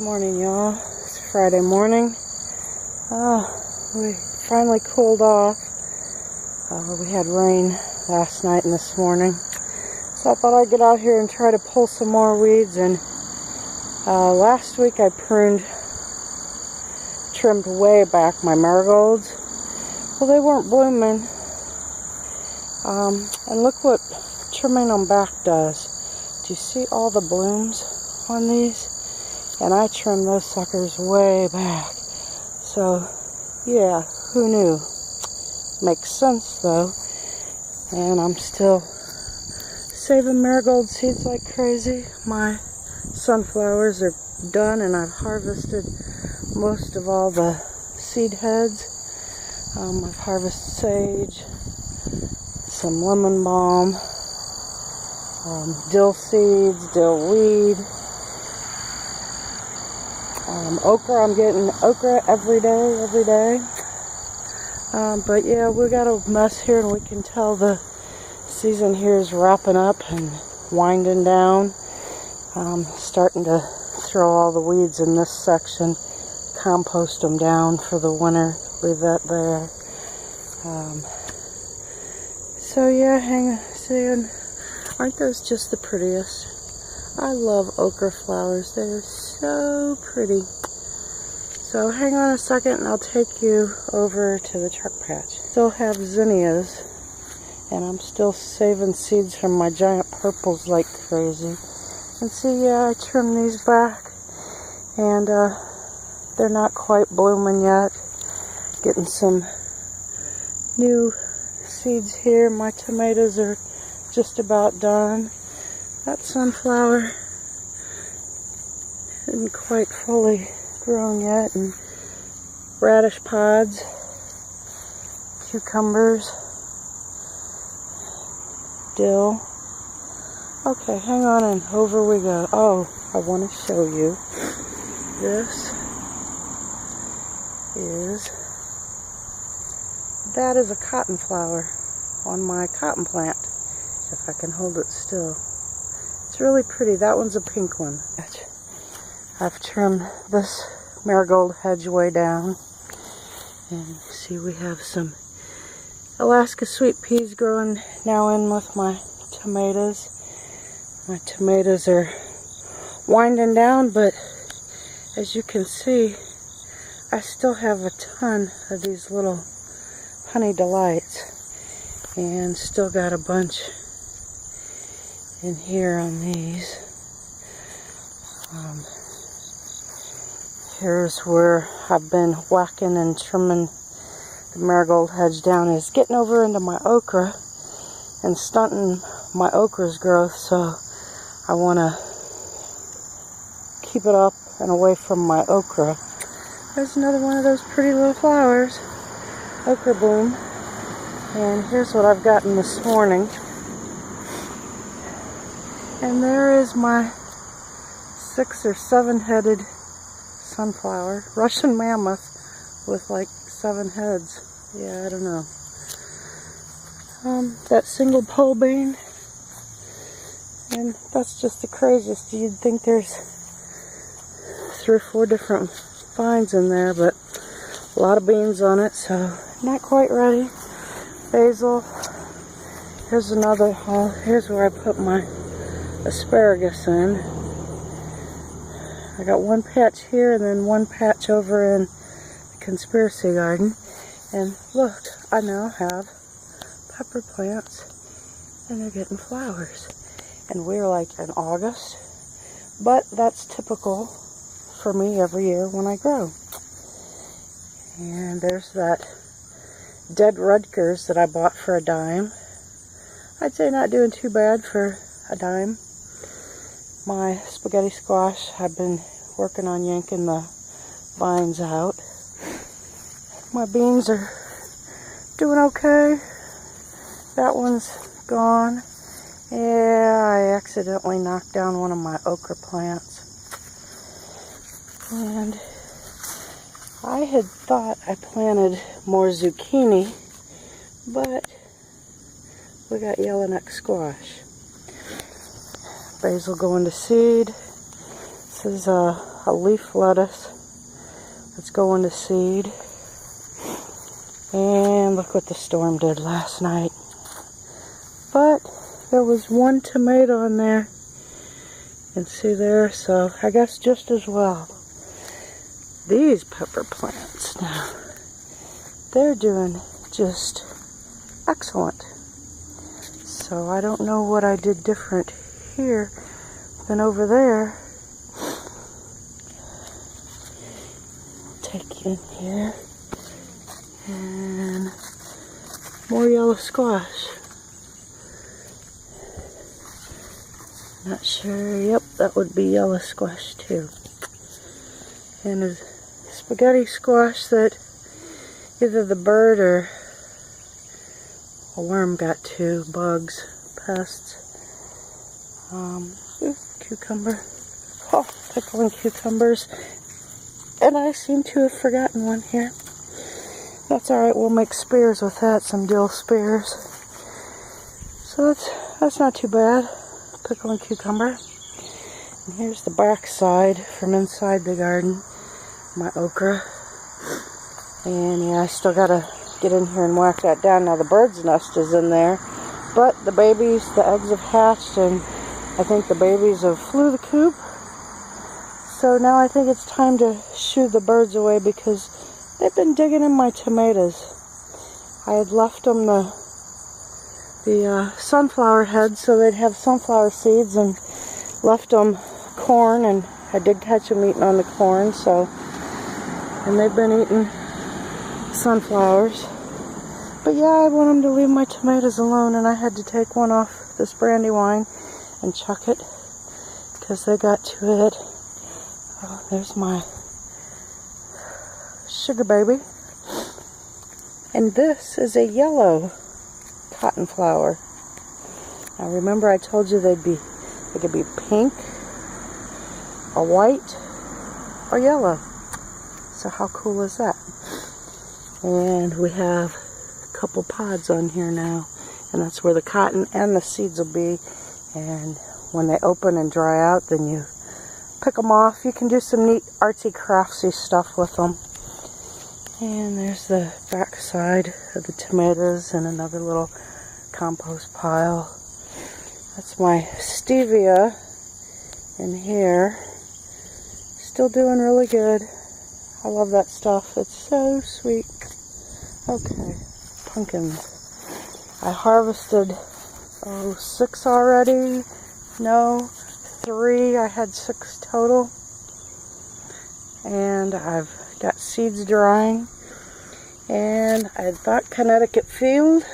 Morning, y'all. It's Friday morning. We finally cooled off. We had rain last night and this morning, so I thought I'd get out here and try to pull some more weeds. And last week I trimmed way back my marigolds. Well, they weren't blooming, and look what trimming them back does. Do you see all the blooms on these? And I trimmed those suckers way back. So, yeah, who knew? Makes sense, though. And I'm still saving marigold seeds like crazy. My sunflowers are done, and I've harvested most of all the seed heads. I've harvested sage, some lemon balm, dill seeds, dill weed. Okra, I'm getting okra every day. But yeah, we got a mess here, and we can tell the season here is wrapping up and winding down. Starting to throw all the weeds in this section, compost them down for the winter, leave that there. So yeah, seeing, aren't those just the prettiest? I love okra flowers. They're so pretty. So hang on a second and I'll take you over to the truck patch. Still have zinnias, and I'm still saving seeds from my giant purples like crazy. And see, yeah, I trimmed these back, and they're not quite blooming yet. Getting some new seeds here. My tomatoes are just about done. That sunflower isn't quite fully grown yet, and radish pods, cucumbers, dill. Okay, hang on, and over we go. Oh, I want to show you. That is a cotton flower on my cotton plant, if I can hold it still. It's really pretty. That one's a pink one. I've trimmed this marigold hedge way down, and see, we have some Alaska sweet peas growing now in with my tomatoes. My tomatoes are winding down, but as you can see, I still have a ton of these little honey delights, and still got a bunch in here on these. Here's where I've been whacking and trimming the marigold hedge down, is getting over into my okra and stunting my okra's growth, so I want to keep it up and away from my okra. There's another one of those pretty little flowers, okra bloom. And here's what I've gotten this morning. And there is my 6 or 7 headed sunflower, Russian mammoth with like 7 heads. Yeah, I don't know. That single pole bean, and that's just the craziest. You'd think there's 3 or 4 different vines in there, but a lot of beans on it, so not quite ready. Basil. Here's another. Here's where I put my asparagus in. I got one patch here and then one patch over in the conspiracy garden. And look, I now have pepper plants, and they're getting flowers. And we're like in August, but that's typical for me every year when I grow. And there's that dead Rutgers that I bought for $0.10. I'd say not doing too bad for $0.10. My spaghetti squash, I've been working on yanking the vines out. My beans are doing okay. That one's gone. Yeah, I accidentally knocked down one of my okra plants. And I had thought I planted more zucchini, but we got yellowneck squash. Basil going to seed. This is a a leaf lettuce that's going to seed. And look what the storm did last night. But there was one tomato in there. You can see there, so I guess just as well. These pepper plants now, they're doing just excellent. So I don't know what I did different here than over there. Take you in here. And more yellow squash. Not sure. Yep, that would be yellow squash too. And a spaghetti squash that either the bird or a worm got to, bugs, pests. Cucumber. Oh, pickling cucumbers. And I seem to have forgotten one here. That's alright, we'll make spears with that, some dill spears. So that's not too bad. Pickling cucumber. And here's the back side from inside the garden. My okra. And yeah, I still gotta get in here and whack that down. Now the bird's nest is in there, but the babies, the eggs have hatched, and I think the babies have flew the coop. So now I think it's time to shoo the birds away because they've been digging in my tomatoes. I had left them the sunflower heads so they'd have sunflower seeds, and left them corn, and I did catch them eating on the corn, so, and they've been eating sunflowers. But yeah, I want them to leave my tomatoes alone, and I had to take one off this brandy wine and chuck it because they got to it. Oh, there's my sugar baby. And this is a yellow cotton flower. Now remember I told you they could be pink, or white, or yellow. So how cool is that? And we have a couple pods on here now, and that's where the cotton and the seeds will be. And when they open and dry out, then you pick them off. You can do some neat artsy craftsy stuff with them. And there's the back side of the tomatoes and another little compost pile. That's my stevia in here. Still doing really good. I love that stuff. It's so sweet. Okay, pumpkins. I harvested 6 already. No, 3. I had 6 total. And I've got seeds drying. And I thought Connecticut Field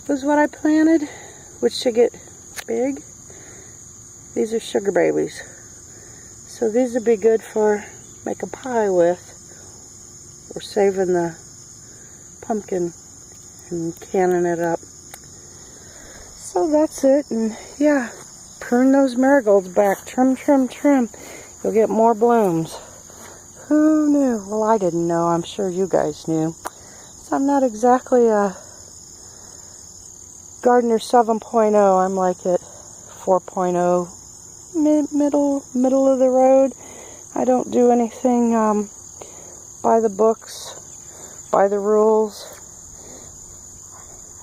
was what I planted, which should get big. These are sugar babies. So these would be good for make a pie with. We're saving the pumpkin and canning it up. So that's it, and yeah, prune those marigolds back. Trim, trim, trim. You'll get more blooms. Who knew? Well, I didn't know. I'm sure you guys knew. So I'm not exactly a gardener 7.0. I'm like at 4.0. Middle of the road. I don't do anything by the books, by the rules.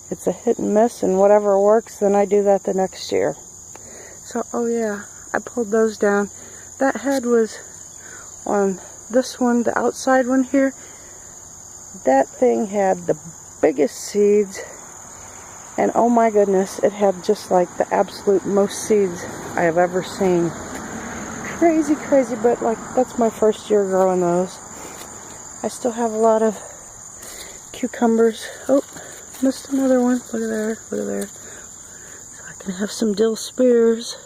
It's a hit and miss, and whatever works, then I do that the next year. So, oh yeah, I pulled those down. That head was on this one, the outside one here. That thing had the biggest seeds, and oh my goodness, it had just like the absolute most seeds I have ever seen. Crazy, crazy, but like that's my first year growing those. I still have a lot of cucumbers. Oh, missed another one. Look at there, look at there. So I can have some dill spears.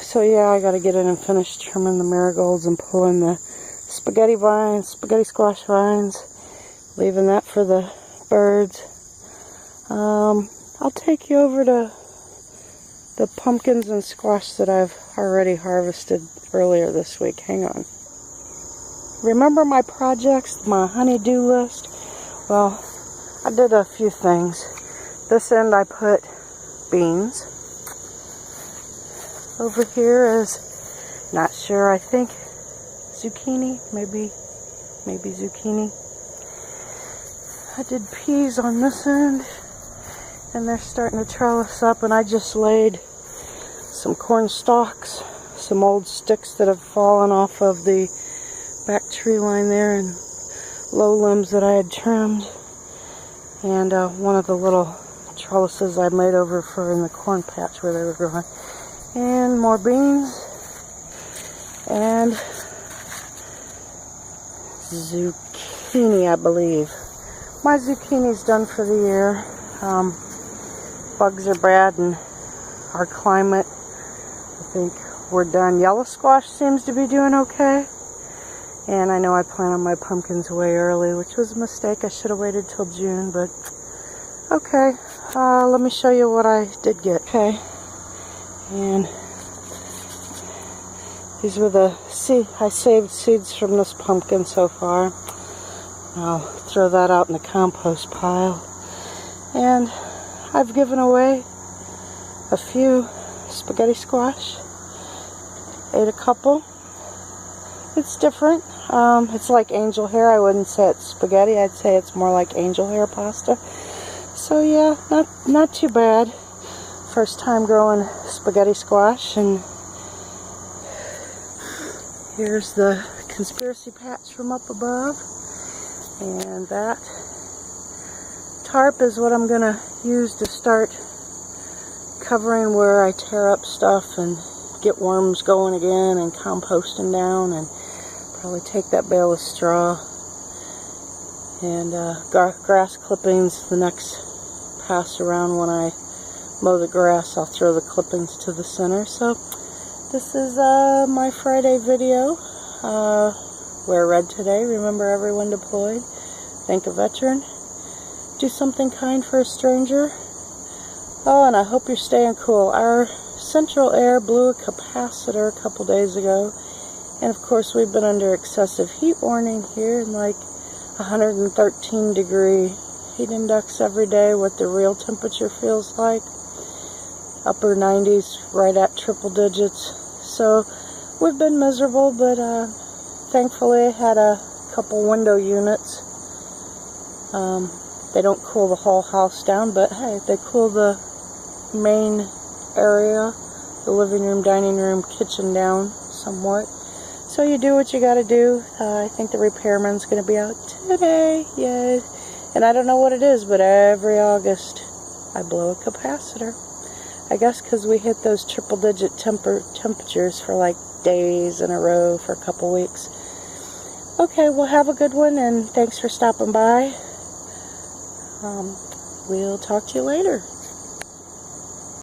So yeah, I gotta get in and finish trimming the marigolds and pulling the spaghetti vines, spaghetti squash vines, leaving that for the birds. I'll take you over to the pumpkins and squash that I've already harvested earlier this week. Hang on. Remember my projects, my honey-do list? Well, I did a few things. This end I put beans. Over here is Not sure, I think zucchini, maybe zucchini. I did peas on this end, and they're starting to trellis up, and I just laid some corn stalks, some old sticks that have fallen off of the back tree line there, and low limbs that I had trimmed, and one of the little trellises I made over for in the corn patch where they were growing, and more beans, and zucchini, I believe. My zucchini's done for the year. Bugs are bad in our climate. I think we're done. Yellow squash seems to be doing okay. And I know I planted my pumpkins way early, which was a mistake. I should have waited till June, but okay. Let me show you what I did get. Okay. And these were the I saved seeds from this pumpkin so far. I'll throw that out in the compost pile. And I've given away a few spaghetti squash. Ate a couple. It's different. It's like angel hair. I wouldn't say it's spaghetti. I'd say it's more like angel hair pasta. So yeah, not too bad. First time growing spaghetti squash. And here's the conspiracy patch from up above. And that tarp is what I'm gonna use to start covering where I tear up stuff and get worms going again and composting down, and probably take that bale of straw and grass clippings the next pass around. When I mow the grass, I'll throw the clippings to the center. So this is my Friday video. Wear red today. Remember everyone deployed. Thank a veteran. Do something kind for a stranger. Oh, and I hope you're staying cool. Our central air blew a capacitor a couple days ago. And of course we've been under excessive heat warning here, in like 113 degree heat index every day, what the real temperature feels like. Upper 90s, right at triple digits. So we've been miserable, but thankfully I had a couple window units. They don't cool the whole house down, but hey, they cool the main area, the living room, dining room, kitchen down somewhat. So you do what you gotta do. I think the repairman's gonna be out today, yay. And I don't know what it is, but every August I blow a capacitor. I guess because we hit those triple digit temperatures for like days in a row for a couple weeks. Okay, well have a good one, and thanks for stopping by. We'll talk to you later.